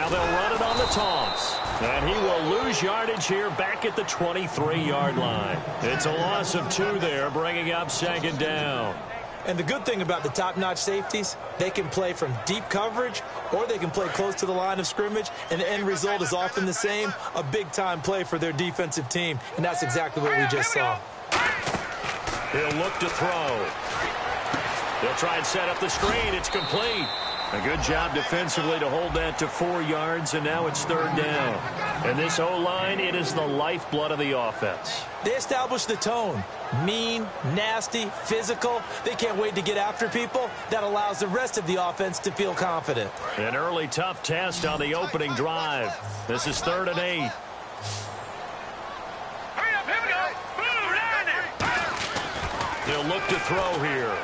Now they'll run it on the toss. And he will lose yardage here back at the 23-yard line. It's a loss of 2 there, bringing up 2nd down. And the good thing about the top-notch safeties, they can play from deep coverage or they can play close to the line of scrimmage, and the end result is often the same, a big-time play for their defensive team, and that's exactly what we just saw. He'll look to throw. They'll try and set up the screen. It's complete. A good job defensively to hold that to 4 yards, and now it's 3rd down. And this O-line, it is the lifeblood of the offense. They established the tone. Mean, nasty, physical. They can't wait to get after people. That allows the rest of the offense to feel confident. An early tough test on the opening drive. This is 3rd and 8. Hurry up, here we go. They'll look to throw here.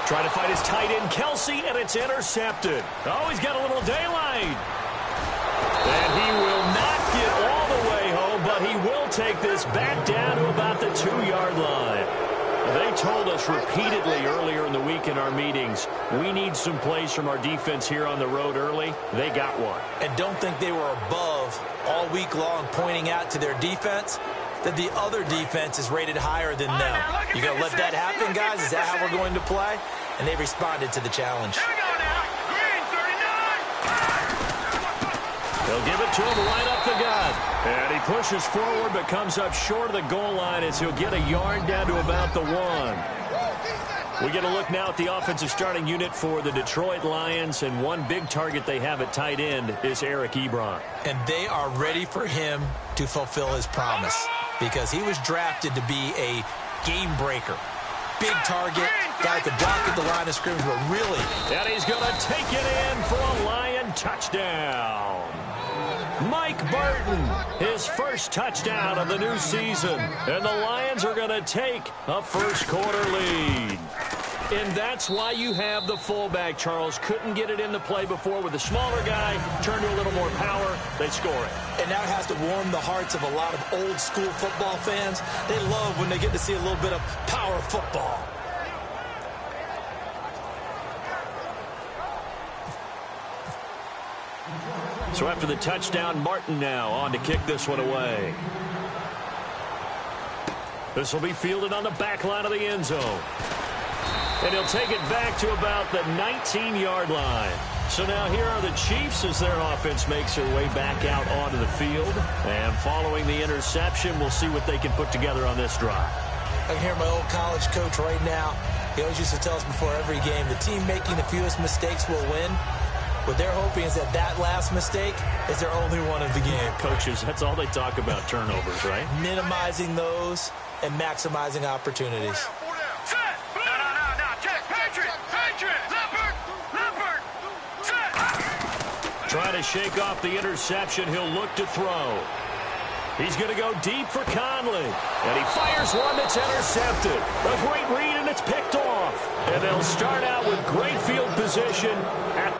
Trying to find his tight end, Kelsey, and it's intercepted. Oh, he's got a little daylight. And he will not get all the way home, but he will take this back down to about the 2-yard line. They told us repeatedly earlier in the week in our meetings, we need some plays from our defense here on the road early. They got one. And don't think they were above all week long pointing out to their defense that the other defense is rated higher than them. You going to let that happen, guys? Is that how we're going to play? And they responded to the challenge. Here we go now. Green 39. They'll give it to him right up the gut. And he pushes forward but comes up short of the goal line as he'll get a yard down to about the 1. We get a look now at the offensive starting unit for the Detroit Lions, and one big target they have at tight end is Eric Ebron. And they are ready for him to fulfill his promise because he was drafted to be a game breaker. Big target, guy could block at the line of scrimmage, but really. And he's going to take it in for a Lion touchdown. Mike Burton, his first touchdown of the new season. And the Lions are going to take a first-quarter lead. And that's why you have the fullback, Charles. Couldn't get it into play before with the smaller guy. Turned to a little more power. They score it. And now it has to warm the hearts of a lot of old-school football fans. They love when they get to see a little bit of power football. So after the touchdown, Martin now on to kick this one away. This will be fielded on the back line of the end zone. And he'll take it back to about the 19-yard line. So now here are the Chiefs as their offense makes their way back out onto the field. And following the interception, we'll see what they can put together on this drive. I can hear my old college coach right now. He always used to tell us before every game, the team making the fewest mistakes will win. What they're hoping is that that last mistake is their only one of the game. Coaches, that's all they talk about, turnovers, right? Minimizing those and maximizing opportunities. Trying to shake off the interception. He'll look to throw. He's going to go deep for Conley. And he fires one that's intercepted. A great read, and it's picked off. And they'll start out with great field position at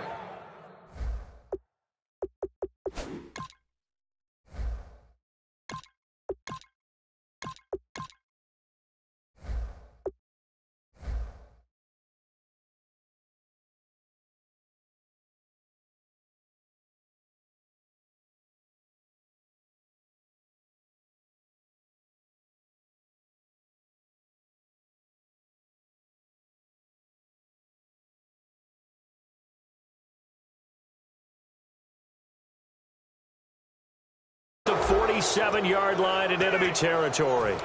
the 47-yard line in enemy territory.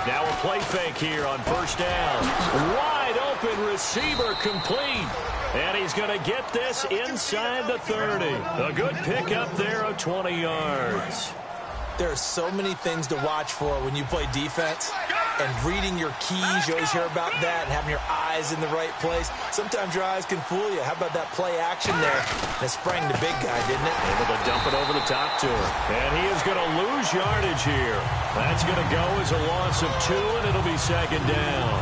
Now a play fake here on first down. Wide open receiver complete. And he's going to get this inside the 30. A good pickup there of 20 yards. There are so many things to watch for when you play defense. and reading your keys. You always hear about that, and having your eyes in the right place. Sometimes your eyes can fool you. How about that play action there? And it sprang the big guy, didn't it? Able to dump it over the top to him. And he is going to lose yardage here. That's going to go as a loss of 2, and it'll be second down.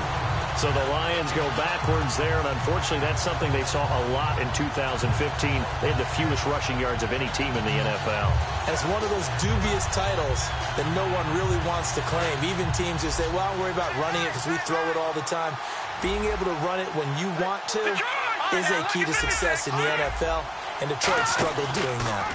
So the Lions go backwards there, and unfortunately that's something they saw a lot in 2015. They had the fewest rushing yards of any team in the NFL. It's one of those dubious titles that no one really wants to claim. Even teams who say, well, I don't worry about running it because we throw it all the time. Being able to run it when you want to is a key to success in the NFL, and Detroit struggled doing that.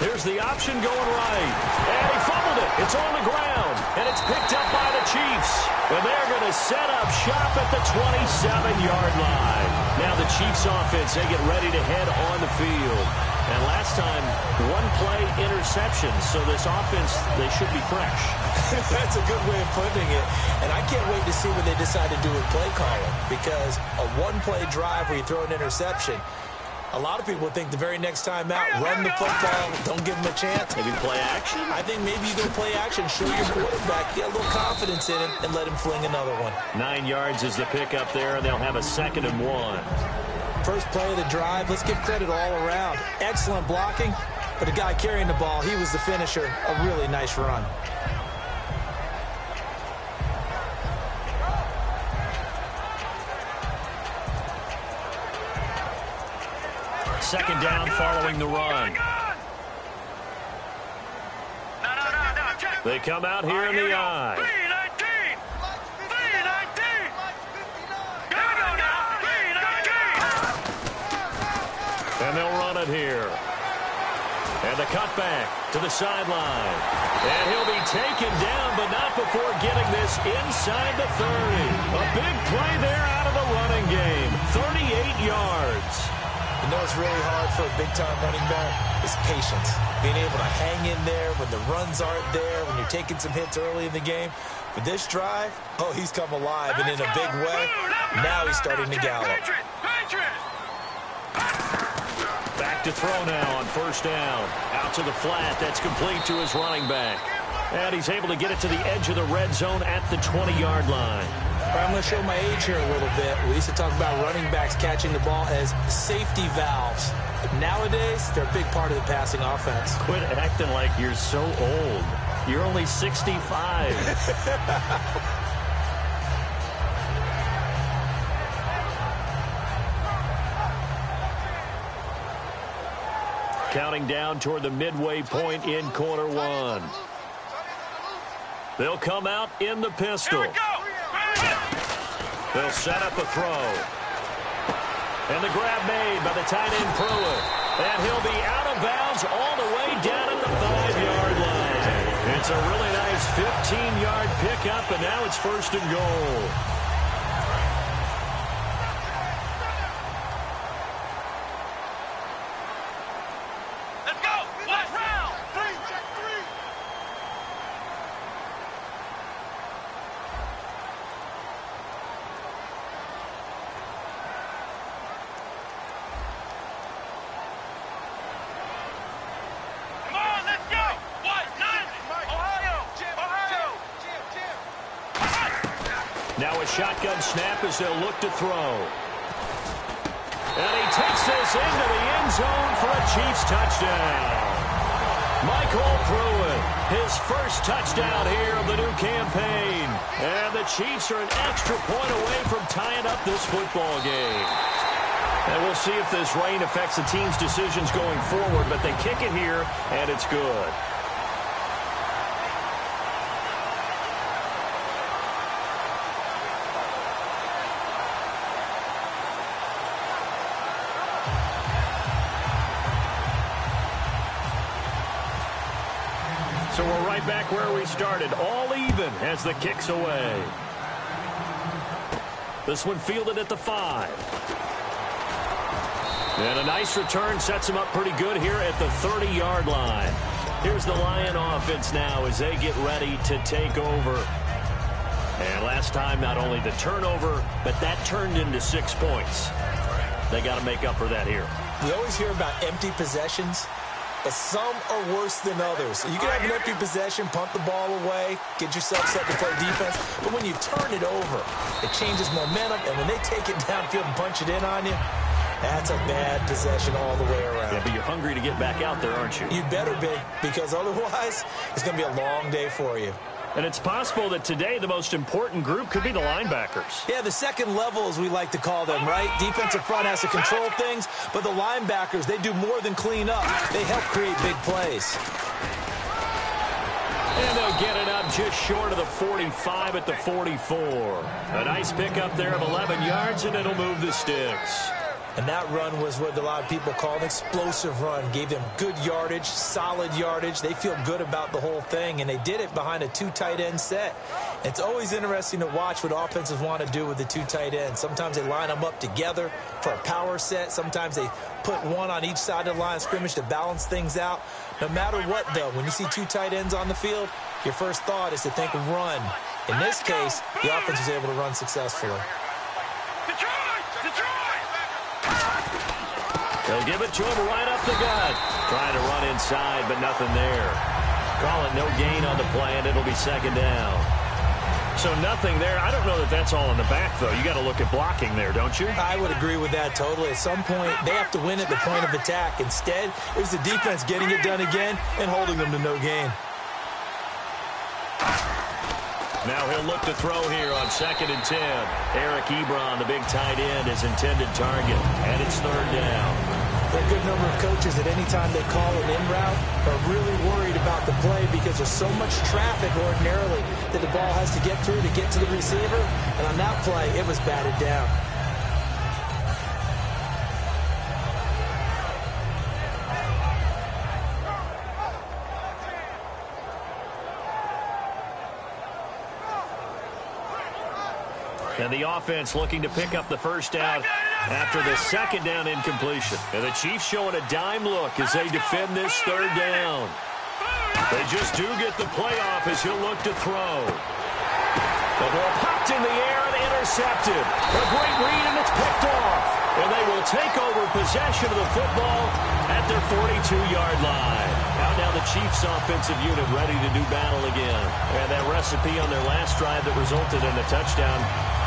Here's the option going right, and he fumbled it. It's on the ground, and it's picked up by the Chiefs. And they're going to set up shop at the 27-yard line. Now the Chiefs offense, they get ready to head on the field. And last time, one-play interception, so this offense, they should be fresh. That's a good way of putting it. And I can't wait to see what they decide to do with play calling, because a one-play drive where you throw an interception, a lot of people think the very next time out, run the football, don't give them a chance. Maybe play action? I think maybe you go play action, show your quarterback, get a little confidence in him, and let him fling another one. 9 yards is the pickup there, and they'll have a 2nd and 1. First play of the drive, let's give credit all around. Excellent blocking, but the guy carrying the ball, he was the finisher. A really nice run. Second down following the run. They come out here in the eye. And they'll run it here. And the cutback to the sideline. And he'll be taken down, but not before getting this inside the 30. A big play there out of the running game. 38 yards. You know what's really hard for a big-time running back is patience. Being able to hang in there when the runs aren't there, when you're taking some hits early in the game. But this drive, oh, he's come alive, and in a big way. Now he's starting to gallop. Back to throw now on first down. Out to the flat. That's complete to his running back. And he's able to get it to the edge of the red zone at the 20-yard line. I'm going to show my age here a little bit. We used to talk about running backs catching the ball as safety valves. Nowadays, they're a big part of the passing offense. Quit acting like you're so old. You're only 65. Counting down toward the midway point in quarter 1. They'll come out in the pistol. They'll set up a throw. And the grab made by the tight end Pruitt. And he'll be out of bounds all the way down at the 5-yard line. It's a really nice 15-yard pickup, and now it's 1st and goal. Let's go! Last round! Check 3! Come on, let's go! What? Ohio! Now a shotgun snap as they'll look to throw. And he takes this into the end zone for a Chiefs touchdown. Michael Pruitt, his first touchdown here of the new campaign. And the Chiefs are an extra point away from tying up this football game. And we'll see if this rain affects the team's decisions going forward, but they kick it here, and it's good. So we're right back where we started, all even as the kick's away. This one fielded at the 5. And a nice return sets him up pretty good here at the 30-yard line. Here's the Lion offense now as they get ready to take over. And last time, not only the turnover, but that turned into 6 points. They got to make up for that here. We always hear about empty possessions, but some are worse than others. You can have an empty possession, punt the ball away, get yourself set to play defense, but when you turn it over, it changes momentum, and when they take it downfield and punch it in on you, that's a bad possession all the way around. Yeah, but you're hungry to get back out there, aren't you? You better be, because otherwise, it's going to be a long day for you. And it's possible that today the most important group could be the linebackers. Yeah, the second level, as we like to call them, right? Defensive front has to control things, but the linebackers, they do more than clean up. They help create big plays. And they'll get it up just short of the 45 at the 44. A nice pickup there of 11 yards, and it'll move the sticks. And that run was what a lot of people call an explosive run. Gave them good yardage, solid yardage. They feel good about the whole thing, and they did it behind a two tight end set. It's always interesting to watch what offenses want to do with the two tight ends. Sometimes they line them up together for a power set. Sometimes they put one on each side of the line of scrimmage to balance things out. No matter what, though, when you see two tight ends on the field, your first thought is to think run. In this case, the offense was able to run successfully. They'll give it to him right up the gut. Trying to run inside, but nothing there. Call it no gain on the play, and it'll be second down. So nothing there. I don't know that that's all in the back, though. You got to look at blocking there, don't you? I would agree with that totally. At some point, they have to win at the point of attack. Instead, it was the defense getting it done again and holding them to no gain. Now he'll look to throw here on 2nd and 10. Eric Ebron, the big tight end, is intended target, and it's third down. There are a good number of coaches that any time they call an in route are really worried about the play because there's so much traffic ordinarily that the ball has to get through to get to the receiver. And on that play, it was batted down. And the offense looking to pick up the first down after the second down incompletion. And the Chiefs showing a dime look as they defend this third down. They just do get the playoff as he'll look to throw. The ball popped in the air and intercepted. A great read, and it's picked off. And they will take over possession of the football at their 42-yard line. Now the Chiefs offensive unit ready to do battle again. And that recipe on their last drive that resulted in a touchdown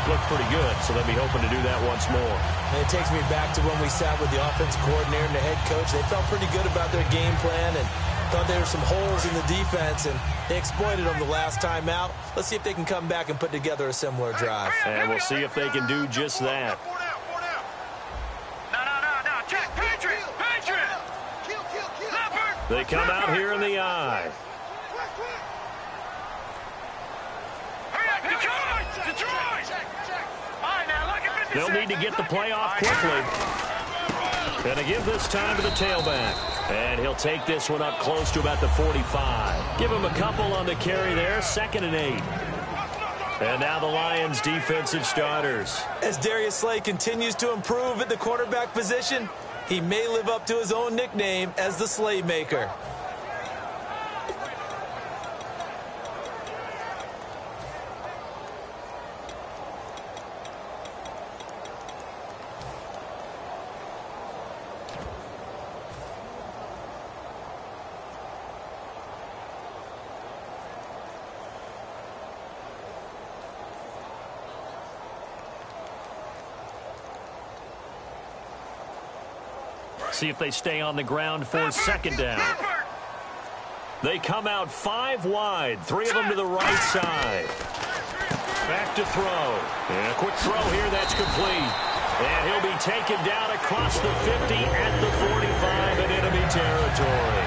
looked pretty good, so they'll be hoping to do that once more. And it takes me back to when we sat with the offensive coordinator and the head coach. They felt pretty good about their game plan and thought there were some holes in the defense, and they exploited them the last time out. Let's see if they can come back and put together a similar drive. And we'll see if they can do just that. They come out here in the eye. They'll need to get the play off quickly. Gonna give this time to the tailback. And he'll take this one up close to about the 45. Give him a couple on the carry there. 2nd and 8. And now the Lions defensive starters. As Darius Slay continues to improve at the quarterback position, he may live up to his own nickname as the Slay Maker. See if they stay on the ground for second down. They come out 5 wide, 3 of them to the right side. Back to throw. And a quick throw here, that's complete. And he'll be taken down across the 50 at the 45 in enemy territory.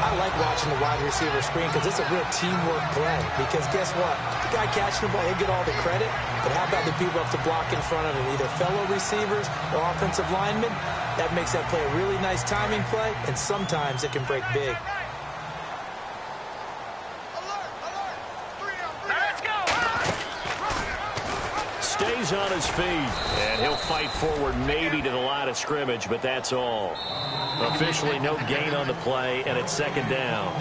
I like watching the wide receiver screen because it's a real teamwork play. Because guess what? The guy catching the ball, he'll get all the credit. But how about the people up to block in front of him, either fellow receivers or offensive linemen? That makes that play a really nice timing play, and sometimes it can break big. Stays on his feet, and he'll fight forward maybe to the line of scrimmage, but that's all. Officially no gain on the play, and it's second down.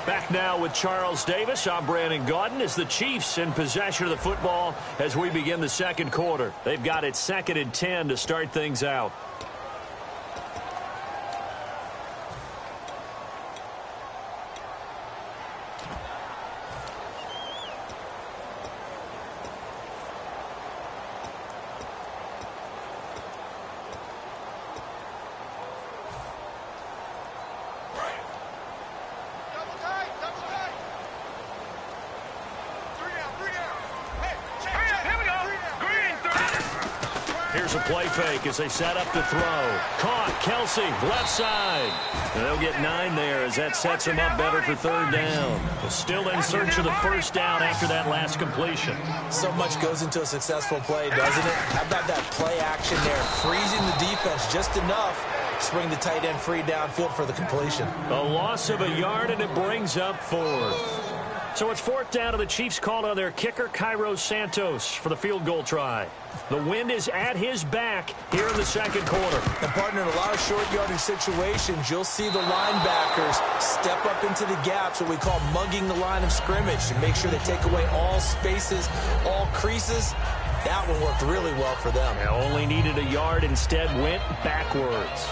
Back now with Charles Davis. I'm Brandon Gaudin as the Chiefs in possession of the football as we begin the second quarter. They've got it 2nd and 10 to start things out. here's a play fake as they set up to throw. Caught. Kelsey, left side. And they'll get 9 there as that sets them up better for third down. Still in search of the first down after that last completion. So much goes into a successful play, doesn't it? How about that play action there? Freezing the defense just enough to bring the tight end free downfield for the completion. A loss of a yard, and it brings up 4th. So it's 4th down, and the Chiefs called on their kicker, Cairo Santos, for the field goal try. The wind is at his back here in the second quarter. And, partner, in a lot of short yardage situations, you'll see the linebackers step up into the gaps, what we call mugging the line of scrimmage, to make sure they take away all spaces, all creases. That one worked really well for them. They only needed a yard, instead went backwards.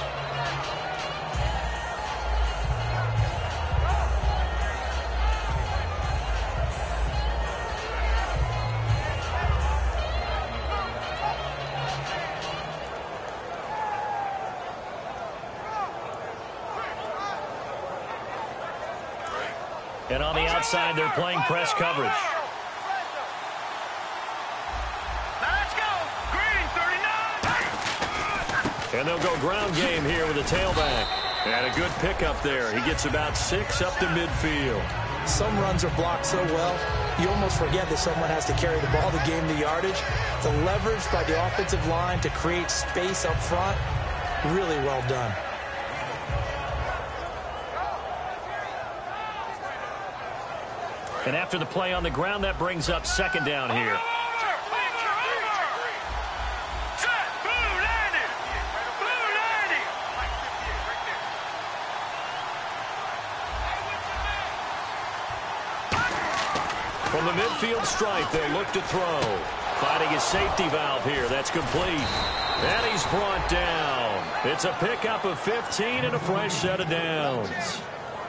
And on the outside, they're playing press coverage. Let's go. Green, 39. And they'll go ground game here with a tailback. And a good pickup there. He gets about 6 up to midfield. Some runs are blocked so well, you almost forget that someone has to carry the ball to gain the yardage. The leverage by the offensive line to create space up front, really well done. And after the play on the ground, that brings up second down here. From the midfield stripe, they'll look to throw. Finding his safety valve here. That's complete. And he's brought down. It's a pickup of 15 and a fresh set of downs.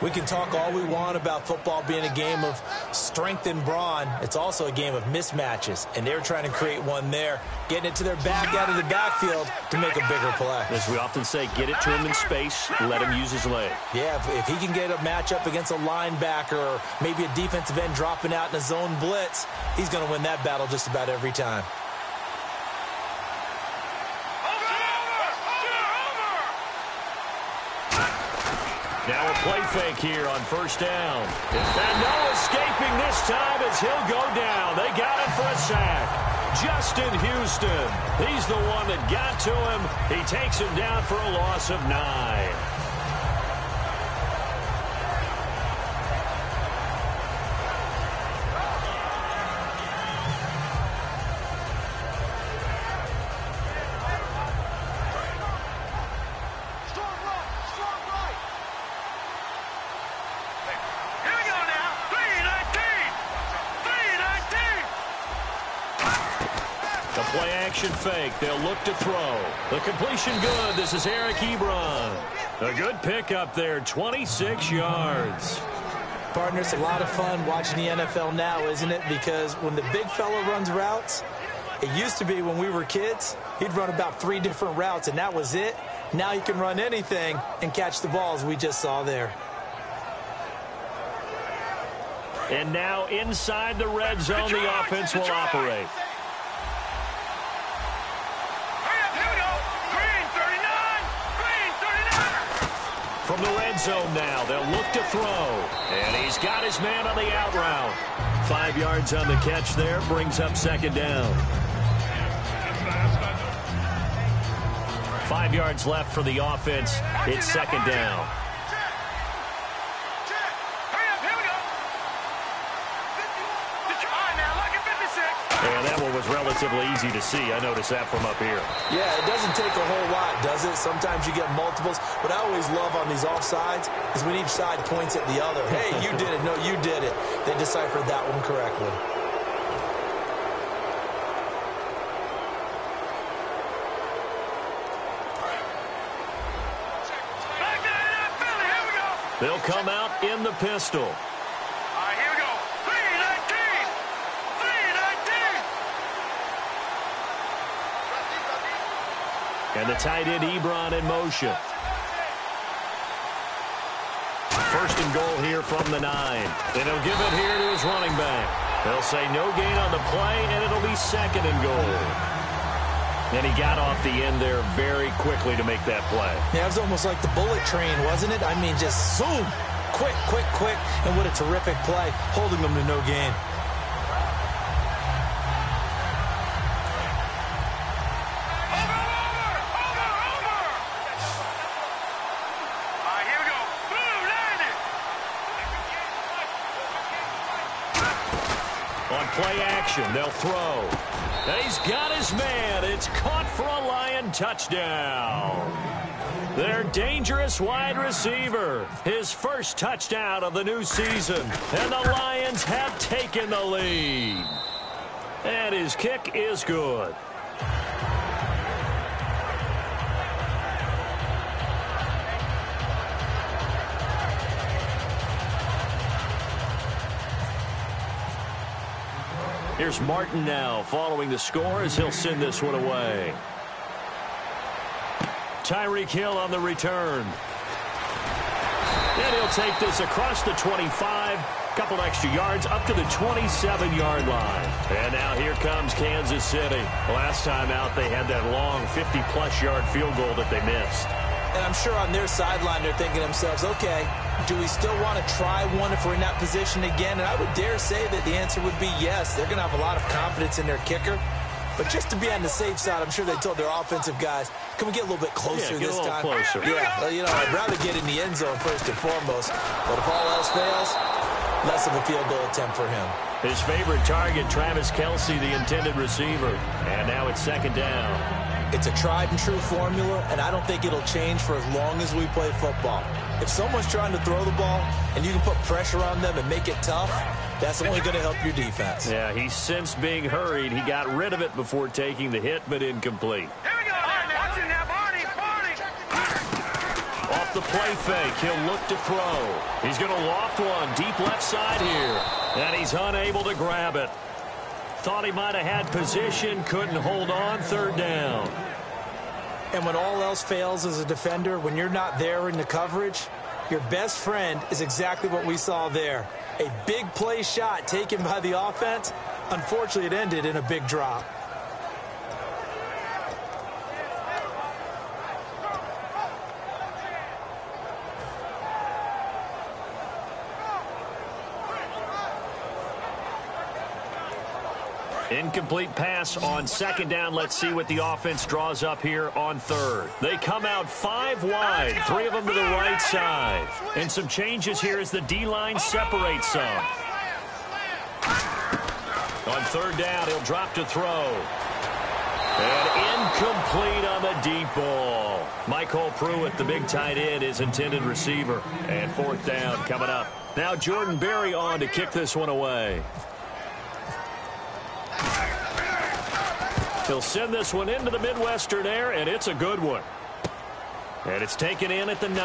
We can talk all we want about football being a game of strength and brawn. It's also a game of mismatches, and they're trying to create one there, getting it to their back out of the backfield to make a bigger play. As we often say, get it to him in space, let him use his leg. Yeah, if he can get a matchup against a linebacker or maybe a defensive end dropping out in a zone blitz, he's going to win that battle just about every time. Now a play fake here on first down. And no escaping this time as he'll go down. They got it for a sack. Justin Houston. He's the one that got to him. He takes him down for a loss of 9. Fake. They'll look to throw. The completion good. This is Eric Ebron. A good pickup there. 26 yards. Partner, it's a lot of fun watching the NFL now, isn't it? Because when the big fella runs routes, it used to be when we were kids, he'd run about 3 different routes, and that was it. Now he can run anything and catch the balls we just saw there. And now inside the red zone, the offense will operate. From the red zone now, they'll look to throw. And he's got his man on the out route. 5 yards on the catch there, brings up second down. 5 yards left for the offense. It's second down. And that one was relatively easy to see. I noticed that from up here. Yeah, it doesn't take a whole lot, does it? Sometimes you get multiples. What I always love on these offsides is when each side points at the other. Hey, you did it. No, you did it. They deciphered that one correctly. They'll come out in the pistol. And the tight end, Ebron, in motion. First and goal here from the 9. And he'll give it here to his running back. They'll say no gain on the play, and it'll be second and goal. And he got off the end there very quickly to make that play. Yeah, it was almost like the bullet train, wasn't it? I mean, just zoom. Quick, quick, quick. And what a terrific play, holding them to no gain. On play action, they'll throw. And he's got his man. It's caught for a Lion touchdown. Their dangerous wide receiver. His first touchdown of the new season. And the Lions have taken the lead. And his kick is good. Here's Martin now following the score as he'll send this one away. Tyreek Hill on the return. And he'll take this across the 25. Couple extra yards up to the 27-yard line. And now here comes Kansas City. Last time out they had that long 50-plus yard field goal that they missed. And I'm sure on their sideline they're thinking to themselves, okay, do we still want to try one if we're in that position again? And I would dare say that the answer would be yes. They're going to have a lot of confidence in their kicker. But just to be on the safe side, I'm sure they told their offensive guys, can we get a little bit closer this time? Closer. Yeah, well, you know, I'd rather get in the end zone first and foremost. But if all else fails, less of a field goal attempt for him. His favorite target, Travis Kelce, the intended receiver. And now it's second down. It's a tried-and-true formula, and I don't think it'll change for as long as we play football. If someone's trying to throw the ball and you can put pressure on them and make it tough, that's only going to help your defense. Yeah, he sensed being hurried. He got rid of it before taking the hit, but incomplete. Here we go. Watch it now, Barney. Off the play fake, he'll look to throw. He's going to loft one deep left side here, and he's unable to grab it. Thought he might have had position, couldn't hold on, third down. And when all else fails as a defender, when you're not there in the coverage, your best friend is exactly what we saw there. A big play shot taken by the offense. Unfortunately, it ended in a big drop. Incomplete pass on second down. Let's see what the offense draws up here on third. They come out 5 wide, 3 of them to the right side. And some changes here as the D-line separates some. On third down, he'll drop to throw. And incomplete on the deep ball. Michael Pruitt, the big tight end, is intended receiver. And fourth down coming up. Now Jordan Berry on to kick this one away. He'll send this one into the Midwestern air, and it's a good one. And it's taken in at the 9.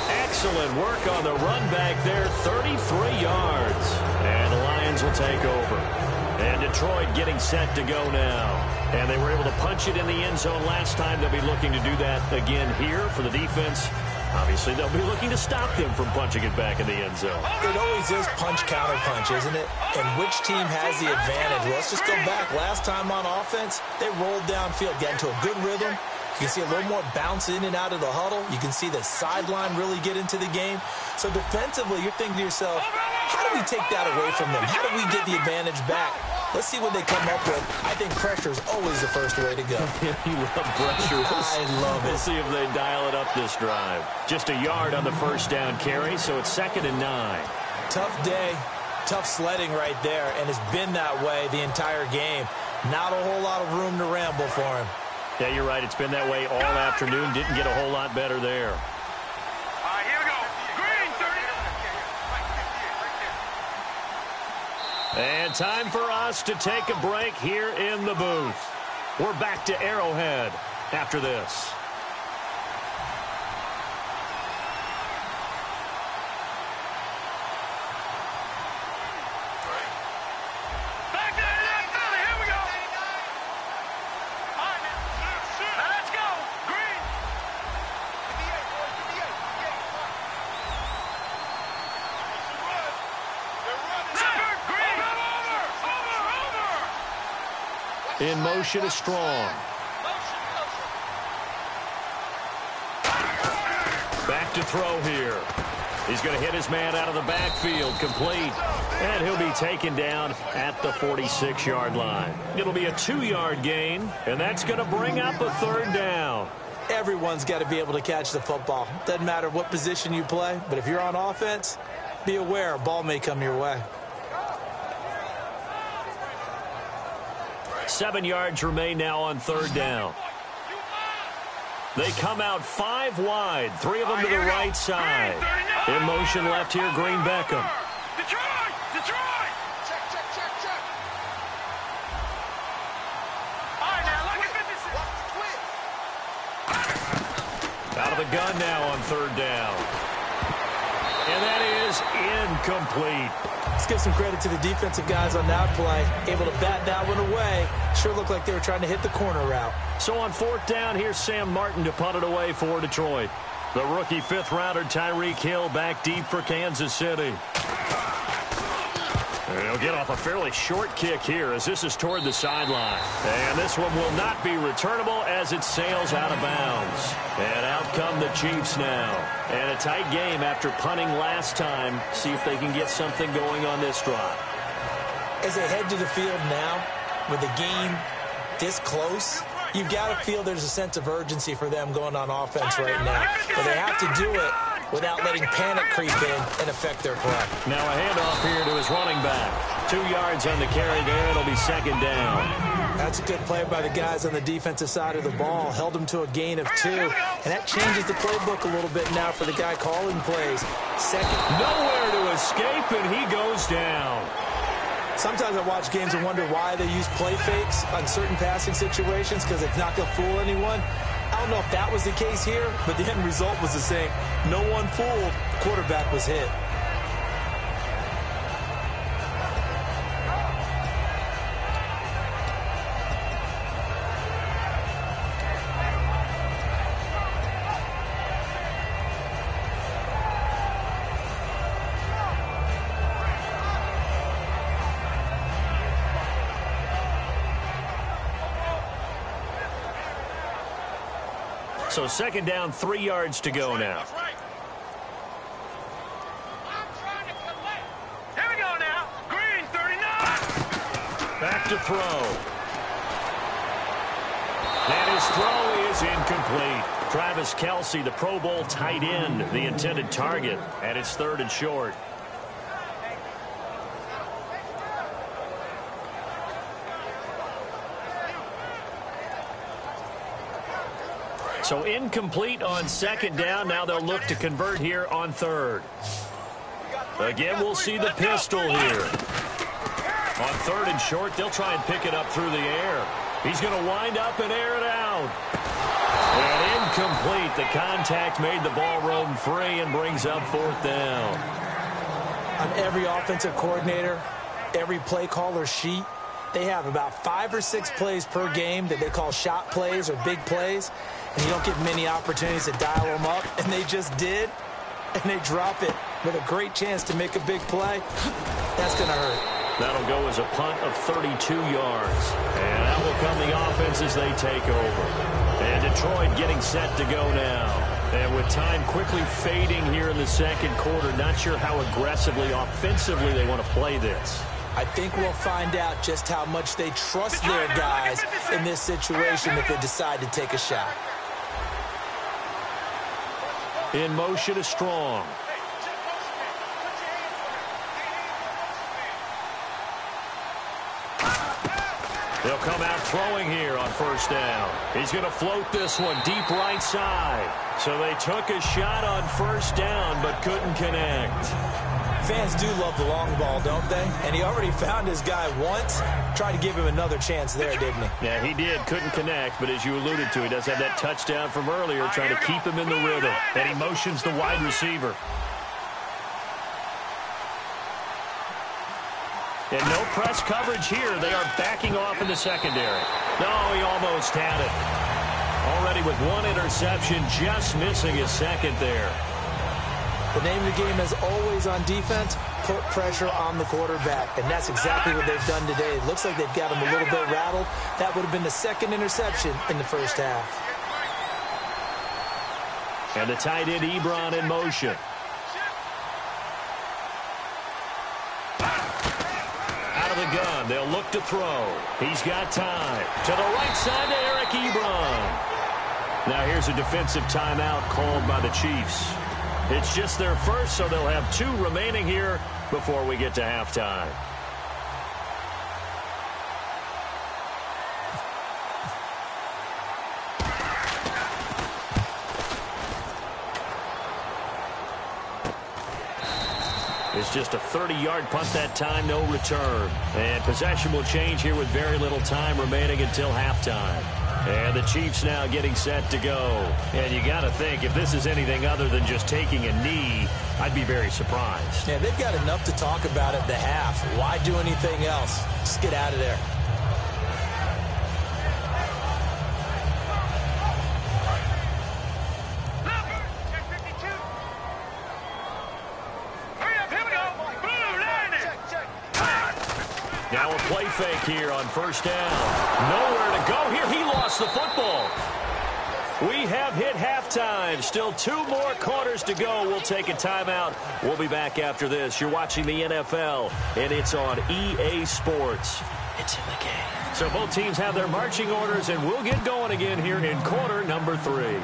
Excellent work on the run back there, 33 yards. And the Lions will take over. And Detroit getting set to go now. And they were able to punch it in the end zone last time. They'll be looking to do that again here for the defense. Obviously, they'll be looking to stop them from punching it back in the end zone. It always is punch-counter-punch, isn't it? And which team has the advantage? Well, let's just go back. Last time on offense, they rolled downfield, got into a good rhythm. You can see a little more bounce in and out of the huddle. You can see the sideline really get into the game. So defensively, you're thinking to yourself, how do we take that away from them? How do we get the advantage back? Let's see what they come up with. I think pressure is always the first way to go. You love pressure. I love it. We'll see if they dial it up this drive. Just a yard on the first down carry, so it's 2nd and 9. Tough day, tough sledding right there, and it's been that way the entire game. Not a whole lot of room to ramble for him. Yeah, you're right. It's been that way all afternoon. Didn't get a whole lot better there. Here we go. Green, 30. And time for us to take a break here in the booth. We're back to Arrowhead after this. Back to Philly. Here we go. Now let's go. Green. Green. In motion is Strong. Back to throw here. He's going to hit his man out of the backfield, complete. And he'll be taken down at the 46-yard line. It'll be a 2-yard gain, and that's going to bring up a 3rd down. Everyone's got to be able to catch the football. Doesn't matter what position you play, but if you're on offense, be aware a ball may come your way. 7 yards remain now on 3rd down. They come out 5 wide, 3 of them to the right side. In motion left here, Green Beckham. Detroit! Detroit! Check. All right, now, look at this. Out of the gun now on 3rd down. And that is incomplete. Let's give some credit to the defensive guys on that play. Able to bat that one away. Sure looked like they were trying to hit the corner route. So on 4th down, here's Sam Martin to punt it away for Detroit. The rookie 5th-rounder Tyreek Hill back deep for Kansas City. And he'll get off a fairly short kick here as this is toward the sideline. And this one will not be returnable as it sails out of bounds. And out come the Chiefs now. And a tight game after punting last time. See if they can get something going on this drive. As they head to the field now, with the game this close, you've got to feel there's a sense of urgency for them going on offense right now. But they have to do it without letting panic creep in and affect their play. Now a handoff here to his running back. 2 yards on the carry there. It'll be 2nd down. That's a good play by the guys on the defensive side of the ball. Held them to a gain of 2. And that changes the playbook a little bit now for the guy calling plays. Nowhere to escape, and he goes down. Sometimes I watch games and wonder why they use play fakes on certain passing situations because it's not going to fool anyone. I don't know if that was the case here, but the end result was the same. No one fooled. The quarterback was hit. So 2nd down, 3 yards to go now. Here we go now. Green, 39. Back to throw. And his throw is incomplete. Travis Kelce, the Pro Bowl tight end, the intended target, and it's 3rd and short. So incomplete on 2nd down. Now they'll look to convert here on 3rd. Again, we'll see the pistol here. On 3rd and short, they'll try and pick it up through the air. He's going to wind up and air it out. And incomplete. The contact made the ball roam free and brings up 4th down. On every offensive coordinator, every play caller sheet, they have about 5 or 6 plays per game that they call shot plays or big plays. And you don't get many opportunities to dial them up. And they just did. And they drop it with a great chance to make a big play. That's going to hurt. That'll go as a punt of 32 yards. And out will come the offense as they take over. And Detroit getting set to go now. And with time quickly fading here in the 2nd quarter, not sure how aggressively, offensively they want to play this. I think we'll find out just how much they trust their guys in this situation if they decide to take a shot. In motion is Strong. They'll come out throwing here on 1st down. He's going to float this one deep right side. So they took a shot on 1st down but couldn't connect. Fans do love the long ball, don't they? And he already found his guy once. Tried to give him another chance there, didn't he? Yeah, he did. Couldn't connect, but as you alluded to, he does have that touchdown from earlier, trying to keep him in the rhythm. And he motions the wide receiver. And no press coverage here. They are backing off in the secondary. No, he almost had it. Already with 1 interception, just missing his 2nd there. The name of the game is always on defense, put pressure on the quarterback, and that's exactly what they've done today. It looks like they've got him a little bit rattled. That would have been the second interception in the first half. And the tight end Ebron in motion. Out of the gun, they'll look to throw. He's got time. To the right side to Eric Ebron. Now here's a defensive timeout called by the Chiefs. It's just their first, so they'll have 2 remaining here before we get to halftime. It's just a 30-yard punt that time, no return. And possession will change here with very little time remaining until halftime. And the Chiefs now getting set to go. And you got to think, if this is anything other than just taking a knee, I'd be very surprised. Yeah, they've got enough to talk about at the half. Why do anything else? Just get out of there. Now a play fake here on first down. Nowhere to go here. He lost the football. We have hit halftime. Still 2 more quarters to go. We'll take a timeout. We'll be back after this. You're watching the NFL, and it's on EA Sports. It's in the game. So both teams have their marching orders, and we'll get going again here in quarter number 3.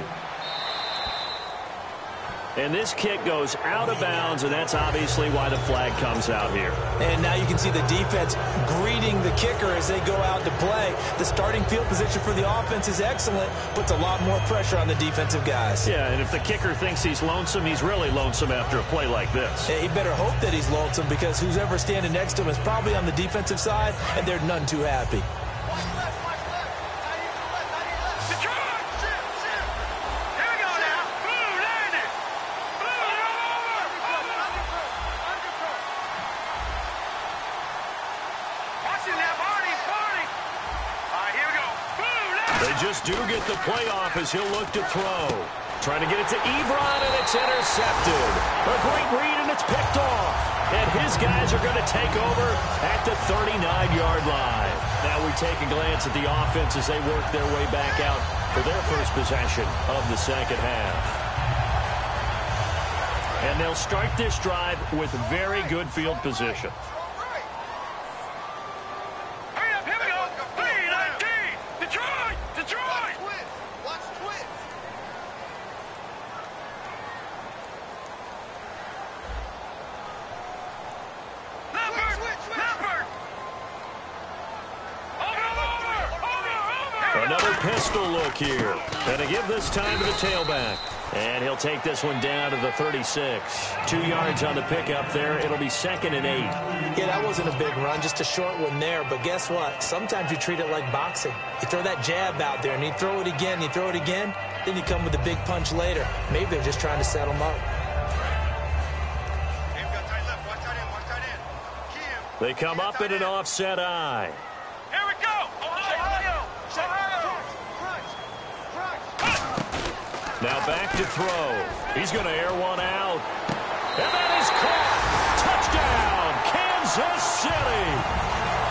And this kick goes out of bounds, and that's obviously why the flag comes out here. And now you can see the defense greeting the kicker as they go out to play. The starting field position for the offense is excellent, puts a lot more pressure on the defensive guys. Yeah, and if the kicker thinks he's lonesome, he's really lonesome after a play like this. Yeah, he better hope that he's lonesome, because who's ever standing next to him is probably on the defensive side, and they're none too happy. Just do get the playoff as he'll look to throw. Trying to get it to Ebron, and it's intercepted. A great read, and it's picked off. And his guys are going to take over at the 39-yard line. Now we take a glance at the offense as they work their way back out for their first possession of the second half. And they'll start this drive with very good field position. Another pistol look here. And to give this time to the tailback. And he'll take this one down to the 36. 2 yards on the pickup there. It'll be 2nd and 8. Yeah, that wasn't a big run, just a short one there. But guess what? Sometimes you treat it like boxing. You throw that jab out there, and you throw it again, you throw it again. Then you come with a big punch later. Maybe they're just trying to set him up. They come up in an offset eye. Here we go! Ohio! Now back to throw. He's going to air one out. And that is caught. Touchdown, Kansas City.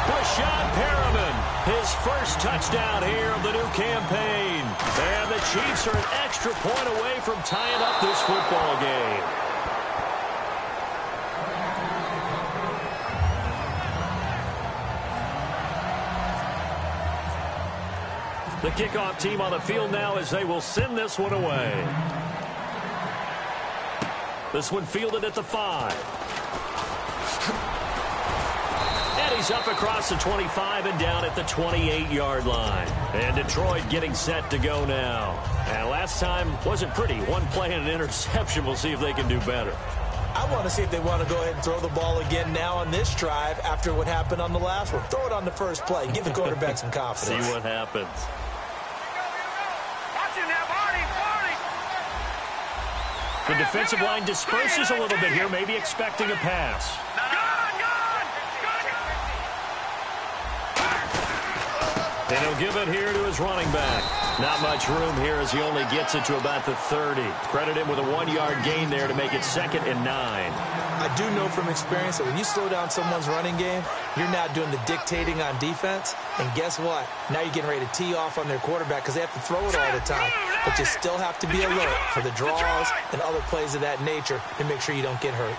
Brashad Perriman, his first touchdown here of the new campaign. And the Chiefs are an extra point away from tying up this football game. The kickoff team on the field now as they will send this one away. This one fielded at the 5. And he's up across the 25 and down at the 28-yard line. And Detroit getting set to go now. And last time wasn't pretty. One play and an interception. We'll see if they can do better. I want to see if they want to go ahead and throw the ball again now on this drive after what happened on the last one. Throw it on the first play. Give the quarterback some confidence. See what happens. The defensive line disperses a little bit here, maybe expecting a pass. And he'll give it here to his running back. Not much room here as he only gets it to about the 30. Credit him with a 1-yard gain there to make it 2nd and 9. I do know from experience that when you slow down someone's running game, you're now doing the dictating on defense. And guess what? Now you're getting ready to tee off on their quarterback because they have to throw it all the time. But you still have to be alert for the draws and other plays of that nature to make sure you don't get hurt.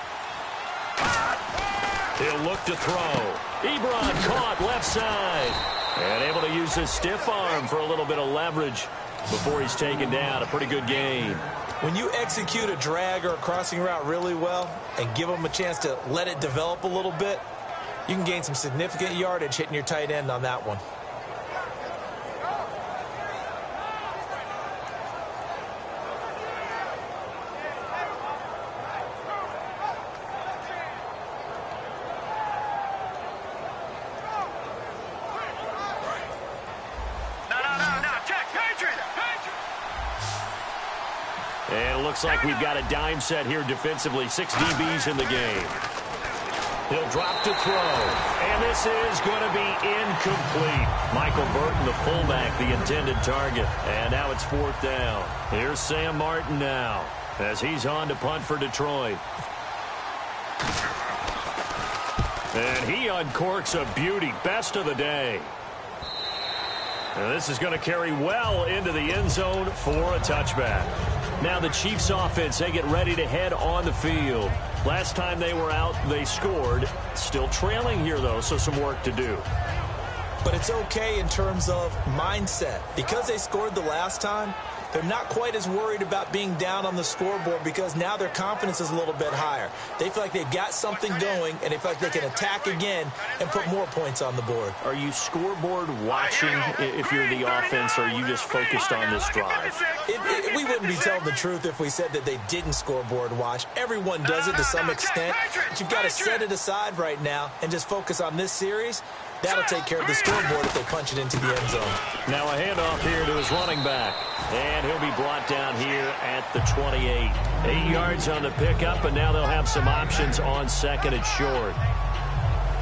He'll look to throw. Ebron caught left side. And able to use his stiff arm for a little bit of leverage before he's taken down. A pretty good gain. When you execute a drag or a crossing route really well and give them a chance to let it develop a little bit, you can gain some significant yardage hitting your tight end on that one. And it looks like we've got a dime set here defensively. 6 DBs in the game. He'll drop to throw. And this is going to be incomplete. Michael Burton, the fullback, the intended target. And now it's 4th down. Here's Sam Martin now as he's on to punt for Detroit. And he uncorks a beauty. Best of the day. And this is going to carry well into the end zone for a touchback. Now the Chiefs offense, they get ready to head on the field. Last time they were out, they scored. Still trailing here, though, so some work to do. But it's okay in terms of mindset. Because they scored the last time, they're not quite as worried about being down on the scoreboard because now their confidence is a little bit higher. They feel like they've got something going, and they feel like they can attack again and put more points on the board. Are you scoreboard watching if you're the offense, or are you just focused on this drive? We wouldn't be telling the truth if we said that they didn't scoreboard watch. Everyone does it to some extent, but you've got to set it aside right now and just focus on this series. That'll take care of the scoreboard if they punch it into the end zone. Now a handoff here to his running back. And he'll be brought down here at the 28. 8 yards on the pickup, and now they'll have some options on 2nd and short.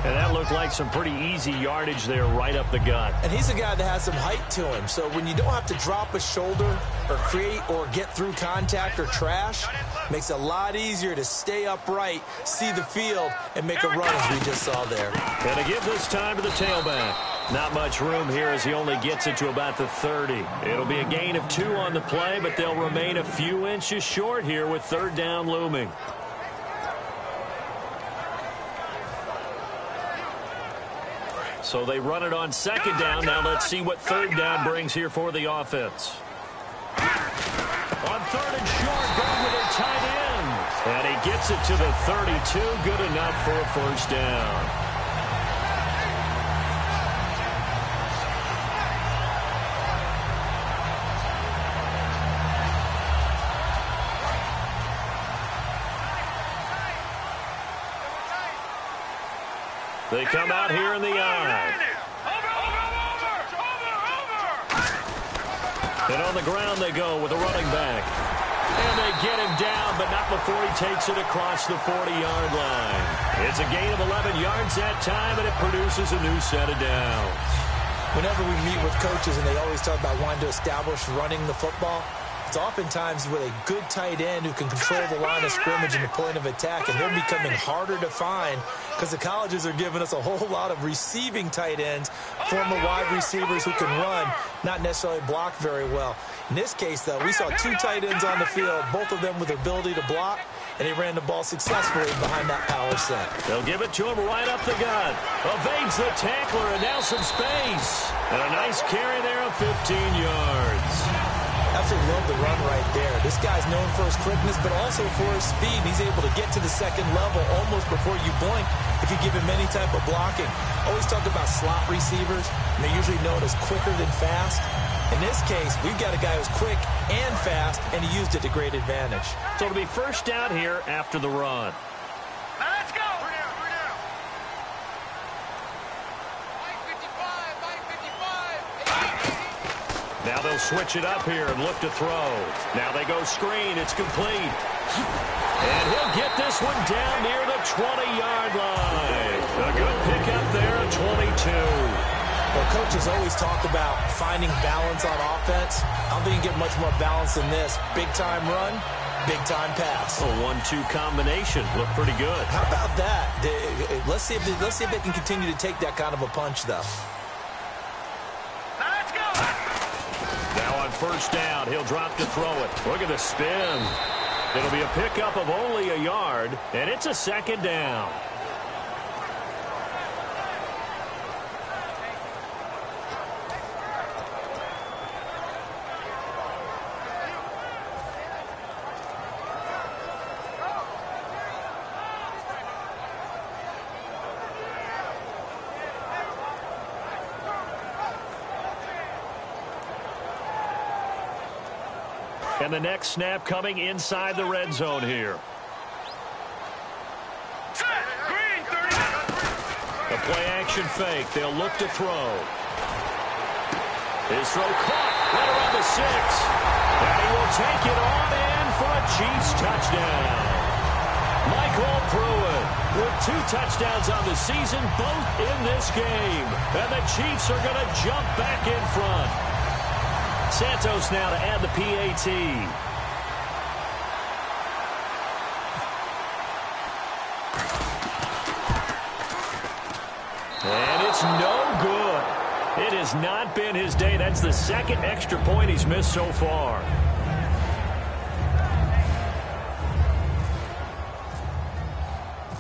And that looked like some pretty easy yardage there right up the gut. And he's a guy that has some height to him. So when you don't have to drop a shoulder or create or get through contact or trash, makes it a lot easier to stay upright, see the field, and make a run as we just saw there. And to give this time to the tailback. Not much room here as he only gets it to about the 30. It'll be a gain of 2 on the play, but they'll remain a few inches short here with 3rd down looming. So they run it on 2nd down. Now let's see what 3rd down brings here for the offense. On 3rd and short, going with their tight end. And he gets it to the 32. Good enough for a 1st down. They come out here in the eye. And on the ground they go with a running back. And they get him down, but not before he takes it across the 40-yard line. It's a gain of 11 yards that time, and it produces a new set of downs. Whenever we meet with coaches and they always talk about wanting to establish running the football, it's oftentimes with a good tight end who can control the line of scrimmage and the point of attack, and they're becoming harder to find because the colleges are giving us a whole lot of receiving tight ends, former wide receivers who can run, not necessarily block very well. In this case, though, we saw 2 tight ends on the field, both of them with the ability to block, and he ran the ball successfully behind that power set. They'll give it to him right up the gut. Evades the tackler, and now some space. And a nice carry there of 15 yards. Absolutely love the run right there. This guy's known for his quickness, but also for his speed. He's able to get to the 2nd level almost before you blink if you give him any type of blocking. Always talk about slot receivers, and they're usually known as quicker than fast. In this case, we've got a guy who's quick and fast, and he used it to great advantage. So it'll be 1st down here after the run. Let's go. Now they'll switch it up here and look to throw. Now they go screen. It's complete. And he'll get this one down near the 20-yard line. A good pickup there at 22. Well, coaches always talk about finding balance on offense. I don't think you get much more balance than this. Big-time run, big-time pass. A 1-2 combination. Looked pretty good. How about that? Let's see if they can continue to take that kind of a punch, though. Now let's go. Now on first down, he'll drop to throw it. Look at the spin. It'll be a pickup of only a yard, and it's a second down. And the next snap coming inside the red zone here. A play-action fake. They'll look to throw. His throw caught right around the 6. And he will take it on in for a Chiefs touchdown. Michael Pruitt with 2 touchdowns on the season, both in this game. And the Chiefs are going to jump back in front. Santos now to add the PAT. And it's no good. It has not been his day. That's the second extra point he's missed so far.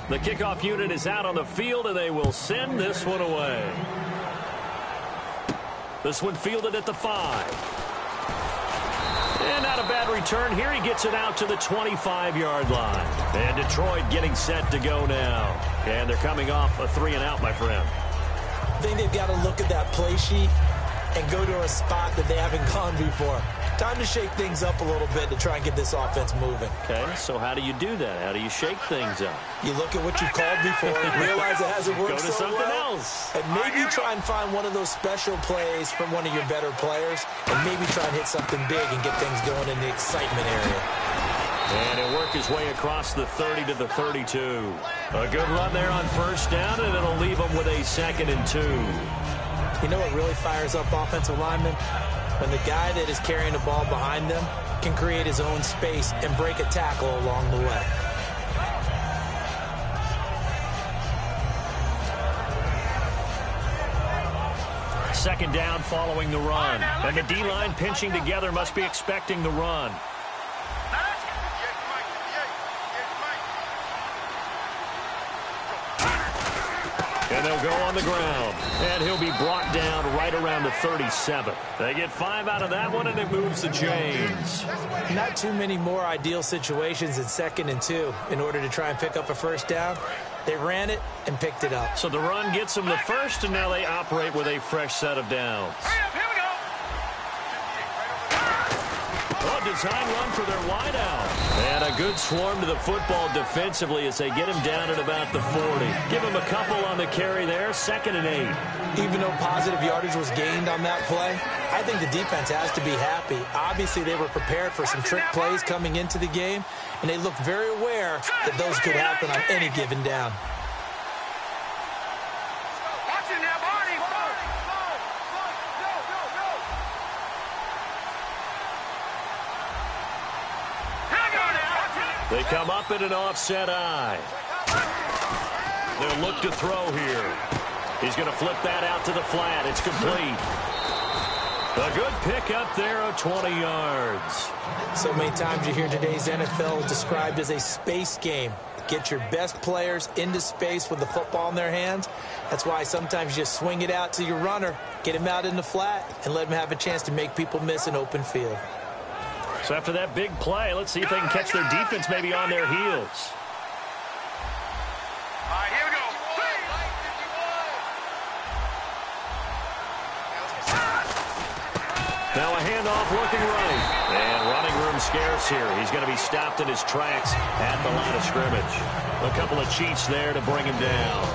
The kickoff unit is out on the field, and they will send this one away. This one fielded at the 5. And not a bad return here. He gets it out to the 25-yard line. And Detroit getting set to go now. And they're coming off a 3-and-out, my friend. I think they've got to look at that play sheet and go to a spot that they haven't gone before. Time to shake things up a little bit to try and get this offense moving. Okay, so how do you do that? How do you shake things up? You look at what you called before and realize it hasn't worked Go to so something well. else. And maybe try and find one of those special plays from one of your better players and maybe try and hit something big and get things going in the excitement area. And he'll work his way across the 30 to the 32. A good run there on first down, and it'll leave him with a 2nd and 2. You know what really fires up offensive linemen? When the guy that is carrying the ball behind them can create his own space and break a tackle along the way. Second down following the run. And the D-line pinching together must be expecting the run. And they'll go on the ground. And he'll be brought down right around the 37. They get 5 out of that one, and it moves the chains. Not too many more ideal situations in 2nd and 2 in order to try and pick up a first down. They ran it and picked it up. So the run gets them the first, and now they operate with a fresh set of downs. A design run for their wideout. And a good swarm to the football defensively as they get him down at about the 40. Give him a couple on the carry there, 2nd and 8. Even though positive yardage was gained on that play, I think the defense has to be happy. Obviously, they were prepared for some trick plays coming into the game, and they looked very aware that those could happen on any given down. They come up in an offset eye. They'll look to throw here. He's going to flip that out to the flat. It's complete. A good pickup there of 20 yards. So many times you hear today's NFL described as a space game. Get your best players into space with the football in their hands. That's why sometimes you swing it out to your runner, get him out in the flat, and let him have a chance to make people miss an open field. So after that big play, let's see if they can catch their defense maybe on their heels. All right, here we go. Now a handoff looking right. And running room scarce here. He's going to be stopped in his tracks at the line of scrimmage. A couple of cheats there to bring him down.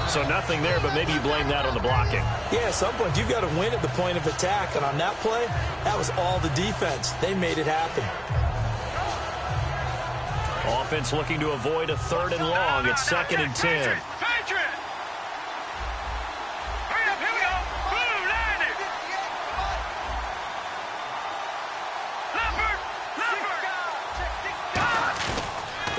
So nothing there, but maybe you blame that on the blocking. Yeah, at some point, you've got to win at the point of attack. And on that play, that was all the defense. They made it happen. Offense looking to avoid a 3rd and long. It's 2nd and 10. Patriot! Hurry up, here we go. Boom!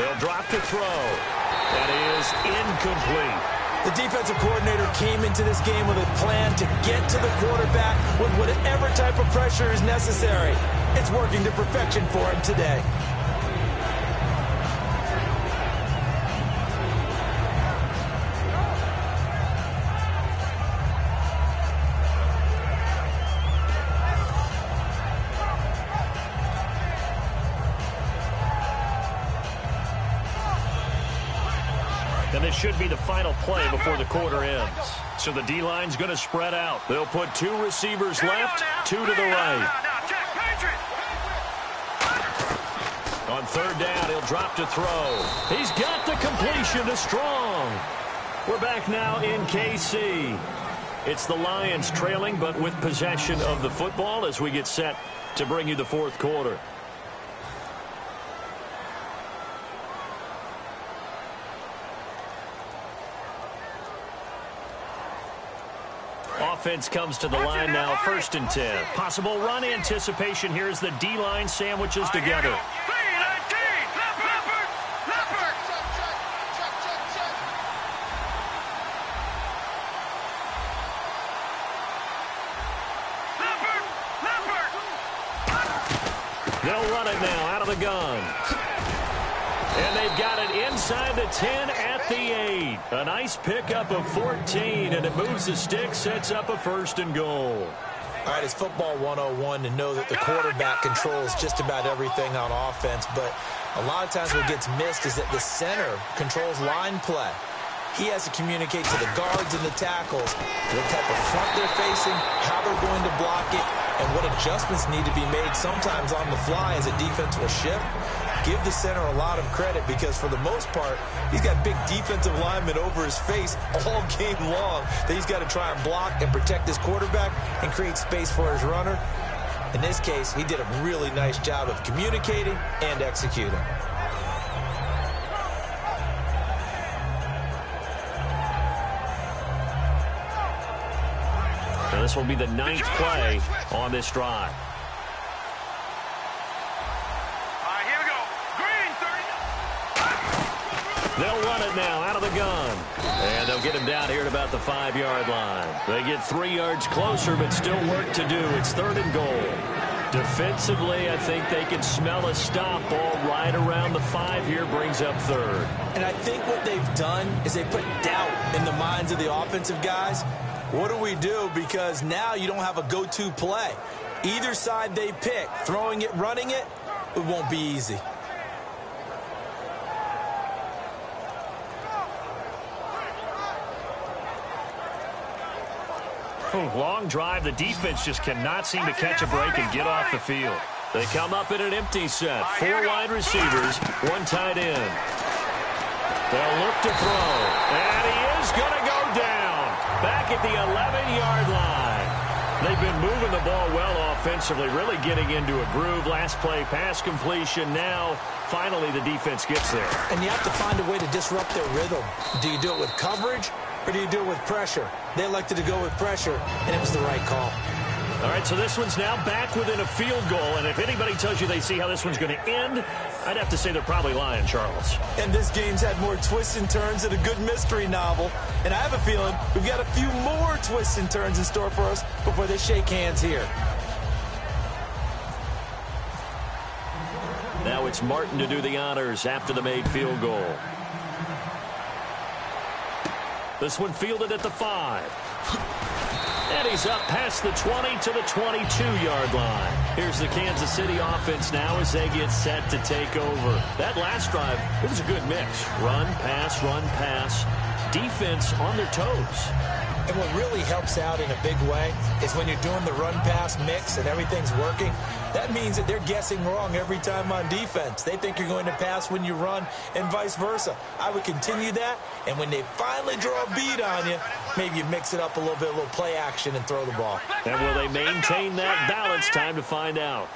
They'll drop to throw. That is incomplete. The defensive coordinator came into this game with a plan to get to the quarterback with whatever type of pressure is necessary. It's working to perfection for him today. And this should be the final play before the quarter ends. So the D-line's going to spread out. They'll put 2 receivers left, 2 to the right. On third down, he'll drop to throw. He's got the completion to Strong. We're back now in KC. It's the Lions trailing, but with possession of the football as we get set to bring you the fourth quarter. Offense comes to the line now, 1st and 10. Possible run anticipation here as the D-line sandwiches together. They'll run it now out of the gun. And they've got it inside the 10 at the 8. A nice pickup of 14, and it moves the stick, sets up a 1st and goal. All right, it's football 101 to know that the quarterback controls just about everything on offense, but a lot of times what gets missed is that the center controls line play. He has to communicate to the guards and the tackles what type of front they're facing, how they're going to block it, and what adjustments need to be made sometimes on the fly as a defense will shift. Give the center a lot of credit because for the most part, he's got big defensive linemen over his face all game long that he's got to try and block and protect his quarterback and create space for his runner. In this case, he did a really nice job of communicating and executing. Now this will be the 9th play on this drive. They'll run it now out of the gun. And they'll get him down here at about the 5-yard line. They get 3 yards closer, but still work to do. It's 3rd and goal. Defensively, I think they can smell a stop ball right around the 5 here, brings up 3rd. And I think what they've done is they put doubt in the minds of the offensive guys. What do we do? Because now you don't have a go-to play. Either side they pick, throwing it, running it, it won't be easy. Long drive. The defense just cannot seem to catch a break and get off the field. They come up in an empty set. 4 wide receivers, 1 tight end. They'll look to throw. And he is going to go down. Back at the 11-yard line. They've been moving the ball well offensively, really getting into a groove. Last play, pass completion. Now, finally, the defense gets there. And you have to find a way to disrupt their rhythm. Do you do it with coverage? Or do you do it with pressure? They elected to go with pressure, and it was the right call. All right, so this one's now back within a field goal, and if anybody tells you they see how this one's going to end, I'd have to say they're probably lying, Charles. And this game's had more twists and turns than a good mystery novel, and I have a feeling we've got a few more twists and turns in store for us before they shake hands here. Now it's Martin to do the honors after the made field goal. This one fielded at the 5. And he's up past the 20 to the 22-yard line. Here's the Kansas City offense now as they get set to take over. That last drive, it was a good mix. Run, pass, defense on their toes. And what really helps out in a big way is when you're doing the run-pass mix and everything's working, that means that they're guessing wrong every time on defense. They think you're going to pass when you run and vice versa. I would continue that, and when they finally draw a bead on you, maybe you mix it up a little bit, a little play action, and throw the ball. And will they maintain that balance? Time to find out.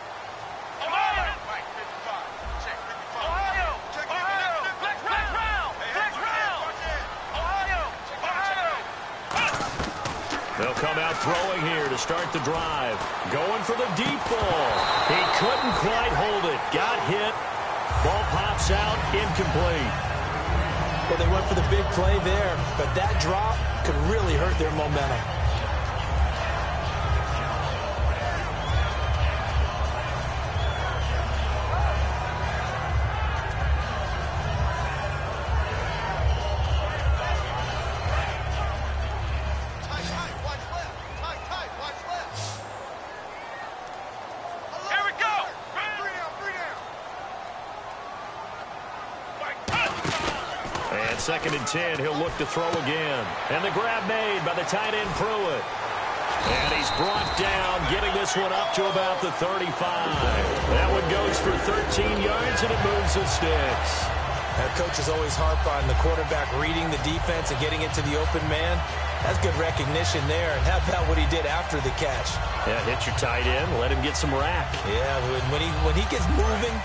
They'll come out throwing here to start the drive. Going for the deep ball. He couldn't quite hold it. Got hit. Ball pops out, incomplete. Well, they went for the big play there, but that drop could really hurt their momentum. Second and 10, he'll look to throw again. And the grab made by the tight end Pruitt. And he's brought down, getting this one up to about the 35. That one goes for 13 yards, and it moves the sticks. That coach is always harp on the quarterback reading the defense and getting it to the open man. That's good recognition there. And how about what he did after the catch? Yeah, hit your tight end, let him get some rack. Yeah, when he gets moving,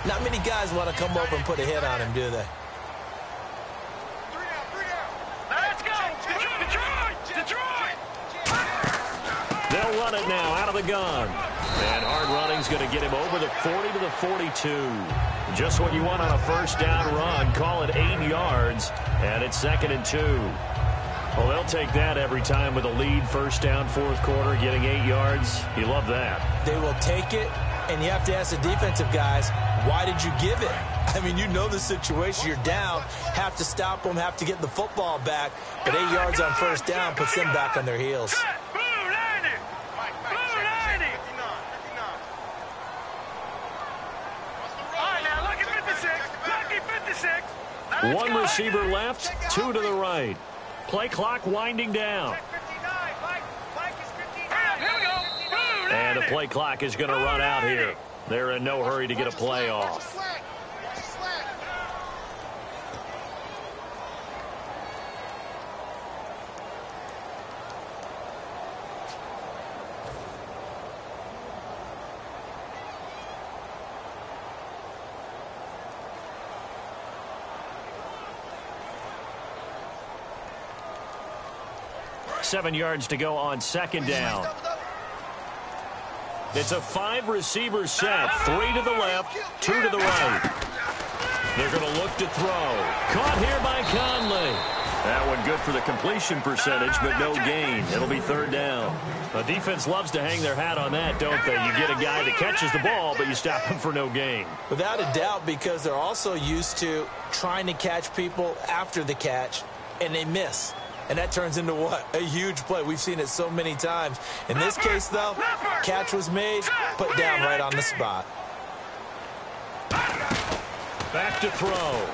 not many guys want to come over and put a hit on him, do they? They'll run it now out of the gun. And hard running's going to get him over the 40 to the 42. Just what you want on a first down run. Call it 8 yards. And it's 2nd and 2. Well, they'll take that every time with a lead. First down, fourth quarter, getting 8 yards. You love that. They will take it, and you have to ask the defensive guys, why did you give it? I mean, you know the situation. You're down, have to stop them, have to get the football back. But 8 yards on first down puts them back on their heels. One receiver left, two to the right. Play clock winding down. And the play clock is going to run out here. They're in no hurry to get a play off. Seven yards to go on second down. It's a 5-receiver set. 3 to the left, 2 to the right. They're going to look to throw. Caught here by Conley. That one good for the completion percentage, but no gain. It'll be third down. The defense loves to hang their hat on that, don't they? You get a guy that catches the ball, but you stop him for no gain. Without a doubt, because they're also used to trying to catch people after the catch, and they miss. And that turns into what? A huge play. We've seen it so many times. In this case, though, catch was made, put down right on the spot. Back to throw.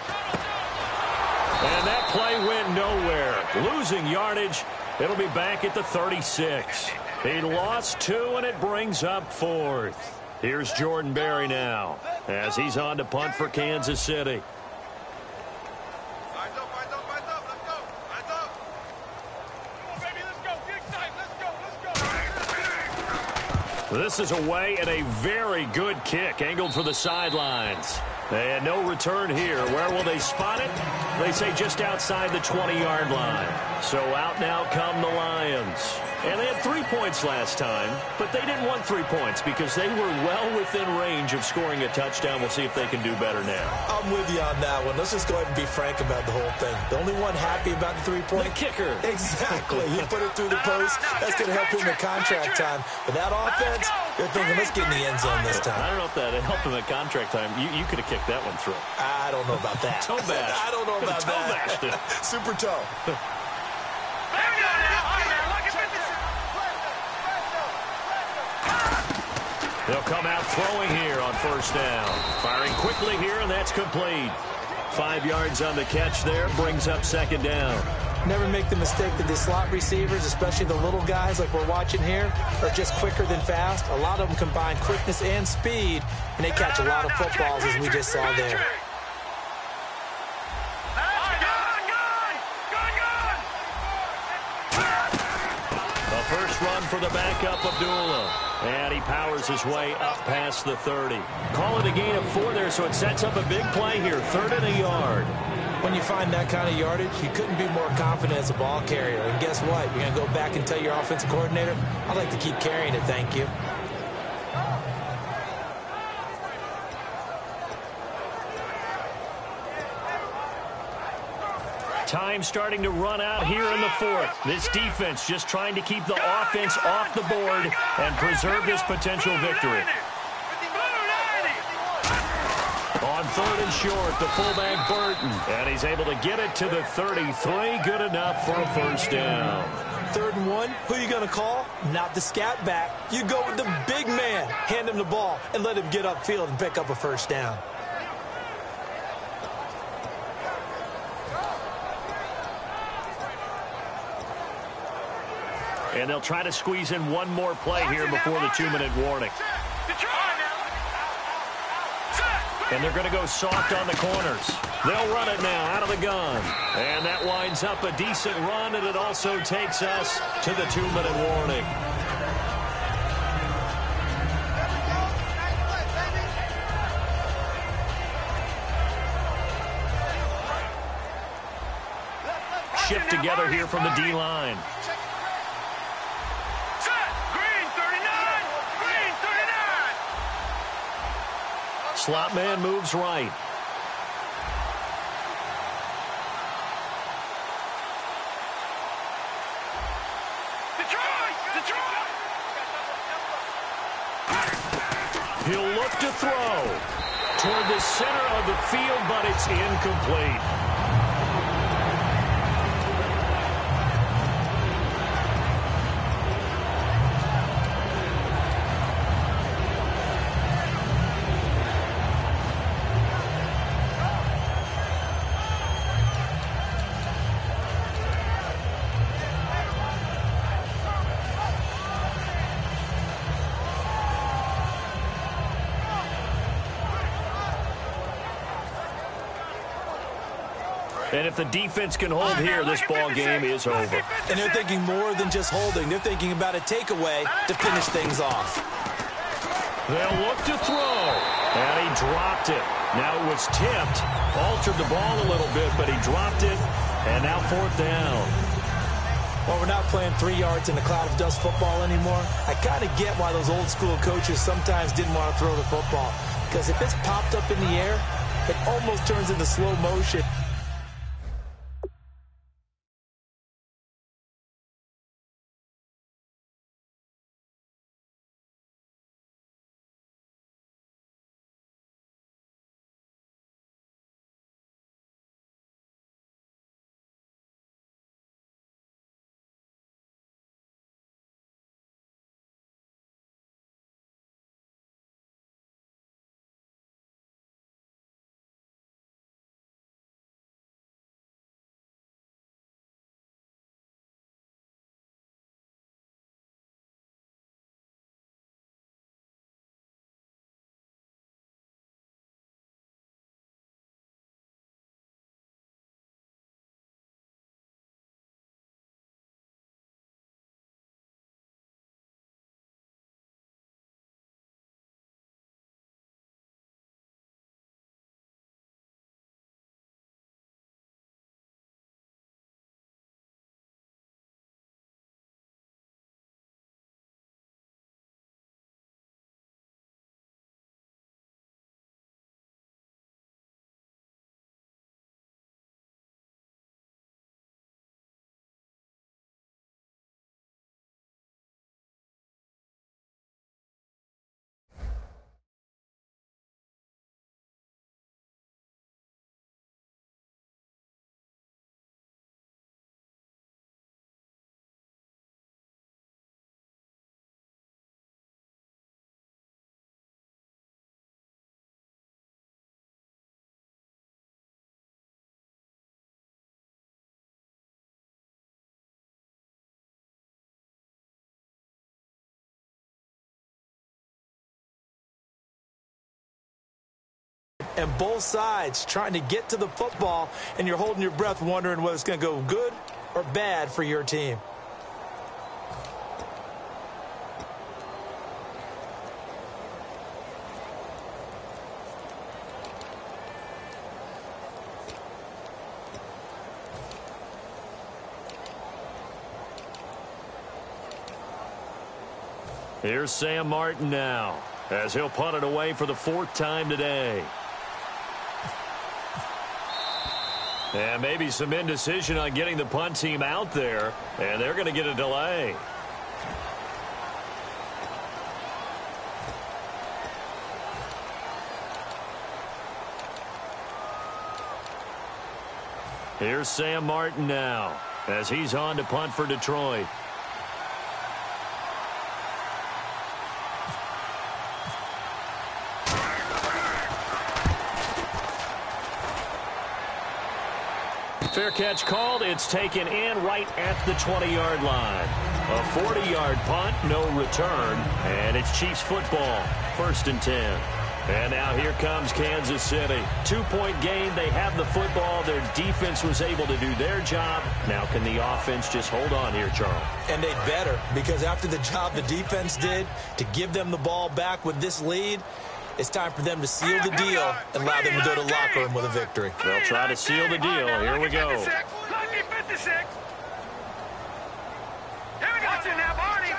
And that play went nowhere. Losing yardage. It'll be back at the 36. He lost 2, and it brings up 4th. Here's Jordan Berry now as he's on to punt for Kansas City. This is away and a very good kick angled for the sidelines. And no return here. Where will they spot it? They say just outside the 20-yard line. So out now come the Lions. And they had 3 points last time, but they didn't want 3 points because they were well within range of scoring a touchdown. We'll see if they can do better now. I'm with you on that one. Let's just go ahead and be frank about the whole thing. The only one happy about the 3-point? The kicker. Exactly. He put it through the post. That's going to help him in contract time. But that offense, they're thinking, let's get in the end zone this time. I don't know if that helped him at contract time. You could have kicked that one through. I don't know about that. Toe bash. I don't know about toe that. Bashed it. Super toe. They'll come out throwing here on first down. Firing quickly here, and that's complete. 5 yards on the catch there, brings up second down. Never make the mistake that the slot receivers, especially the little guys like we're watching here, are just quicker than fast. A lot of them combine quickness and speed, and they catch a lot of footballs, as we just saw there. First run for the backup, Abdullah. And he powers his way up past the 30. Call it a gain of 4 there, so it sets up a big play here. 3rd and a yard. When you find that kind of yardage, you couldn't be more confident as a ball carrier. And guess what? You're going to go back and tell your offensive coordinator, I'd like to keep carrying it, thank you. time starting to run out here in the fourth. This defense just trying to keep the offense off the board and preserve this potential victory. On third and short, the fullback Burton. And he's able to get it to the 33. Good enough for a first down. 3rd and 1, who are you going to call? Not the scat back. You go with the big man. Hand him the ball and let him get upfield and pick up a first down. And they'll try to squeeze in one more play here before the 2-minute warning. And they're going to go soft on the corners. They'll run it now out of the gun. And that winds up a decent run, and it also takes us to the 2-minute warning. Shift together here from the D-line. Slot man moves right. He'll look to throw toward the center of the field, but it's incomplete. And if the defense can hold here, this ball game is over. And they're thinking more than just holding. They're thinking about a takeaway to finish things off. They'll look to throw. And he dropped it. Now it was tipped. Altered the ball a little bit, but he dropped it. And now 4th down. Well, we're not playing 3 yards in a cloud of dust football anymore. I kind of get why those old school coaches sometimes didn't want to throw the football. Because if it's popped up in the air, it almost turns into slow motion. And both sides trying to get to the football, and you're holding your breath wondering whether it's going to go good or bad for your team. Here's Sam Martin now, as he'll punt it away for the 4th time today. And maybe some indecision on getting the punt team out there, and they're going to get a delay. Here's Sam Martin now as he's on to punt for Detroit. Fair catch called. It's taken in right at the 20-yard line. A 40-yard punt, no return, and it's Chiefs football. 1st and 10. And now here comes Kansas City. 2-point game. They have the football. Their defense was able to do their job. Now can the offense just hold on here, Charles? And they'd better, because after the job the defense did to give them the ball back with this lead, it's time for them to seal the deal and allow them to go to the locker room with a victory. They'll try to seal the deal. Here we go. Lucky 56. Here we go. Watch it now, Barney.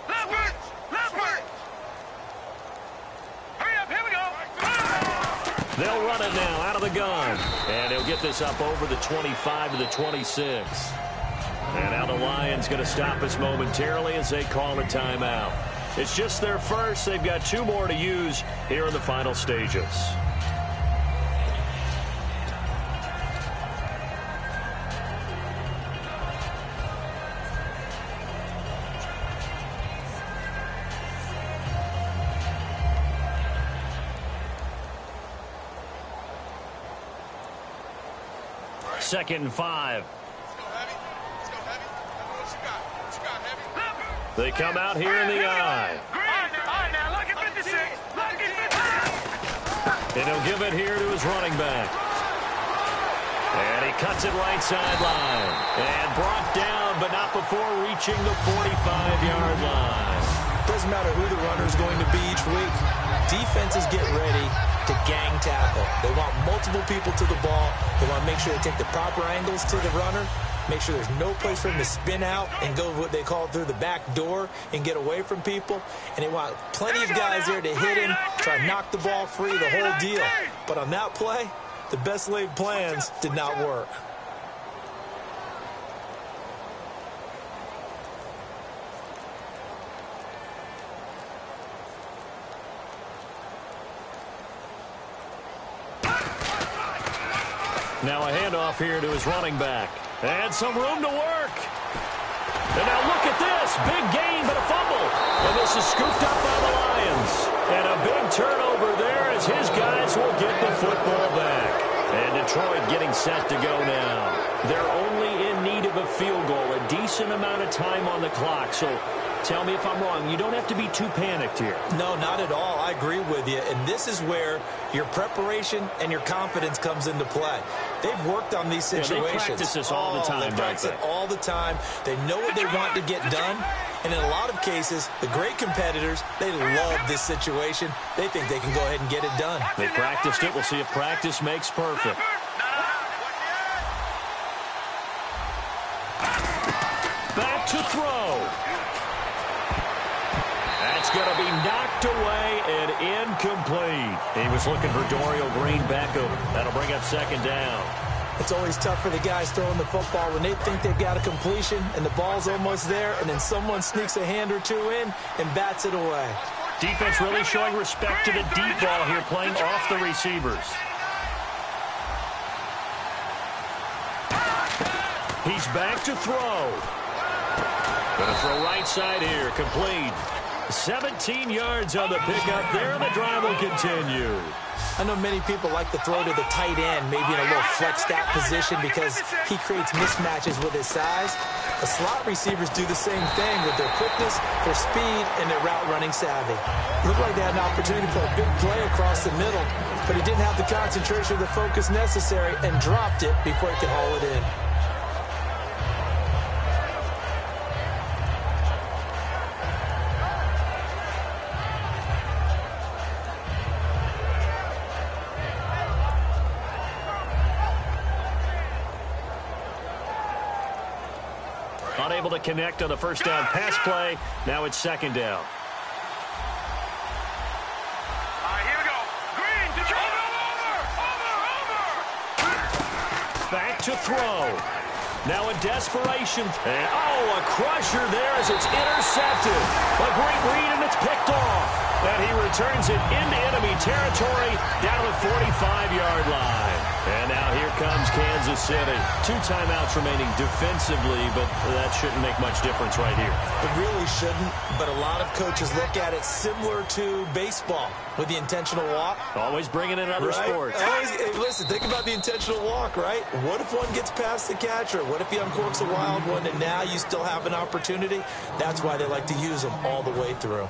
Leopard. Hurry up, here we go. They'll run it now out of the gun. And he'll get this up over the 25 to the 26. And now the Lions going to stop us momentarily as they call a timeout. It's just their first. They've got 2 more to use here in the final stages. Second and 5. They come out here in the eye. Now, lucky 56. And he'll give it here to his running back. And he cuts it right sideline. And brought down, but not before reaching the 45-yard line. Doesn't matter who the runner is going to be each week. Defenses get ready to gang tackle. They want multiple people to the ball. They want to make sure they take the proper angles to the runner. Make sure there's no place for him to spin out and go what they call through the back door and get away from people. And they want plenty of guys there to hit him, try to knock the ball free, the whole deal. But on that play, the best laid plans did not work. Now a handoff here to his running back. And some room to work. And now look at this. Big gain, but a fumble. And this is scooped up by the Lions. And a big turnover there as his guys will get the football back. And Detroit getting set to go now. They're only in need of a field goal, a decent amount of time on the clock. So tell me if I'm wrong. You don't have to be too panicked here. No, not at all. I agree with you. And this is where your preparation and your confidence comes into play. They've worked on these situations. Yeah, they practice this all the time, they practice it all the time. They know what they want to get done. And in a lot of cases, the great competitors, they love this situation. They think they can go ahead and get it done. They practiced it. We'll see if practice makes perfect. Back to throw. That's going to be knocked away and incomplete. He was looking for Dorial Green Beckham. That'll bring up 2nd down. It's always tough for the guys throwing the football when they think they've got a completion and the ball's almost there, and then someone sneaks a hand or two in and bats it away. Defense really showing respect to the deep ball here, playing off the receivers. He's back to throw. Gonna throw right side here, complete. 17 yards on the pickup there, and the drive will continue. I know many people like to throw to the tight end, maybe in a little flexed out position because he creates mismatches with his size. The slot receivers do the same thing with their quickness, their speed, and their route running savvy. Looked like they had an opportunity for a big play across the middle, but he didn't have the concentration or the focus necessary and dropped it before he could haul it in. Unable to connect on the first down pass play. Now it's 2nd down. All right, here we go. back to throw. Now in desperation. And, a crusher there as it's intercepted. A great read, and it's picked off. And he returns it into enemy territory down to the 45-yard line. And now here comes Kansas City. 2 timeouts remaining defensively, but that shouldn't make much difference right here. It really shouldn't, but a lot of coaches look at it similar to baseball with the intentional walk. Always bringing in other sports. Hey, listen, think about the intentional walk, right? What if one gets past the catcher? What if he uncorks a wild one and now you still have an opportunity? That's why they like to use them all the way through.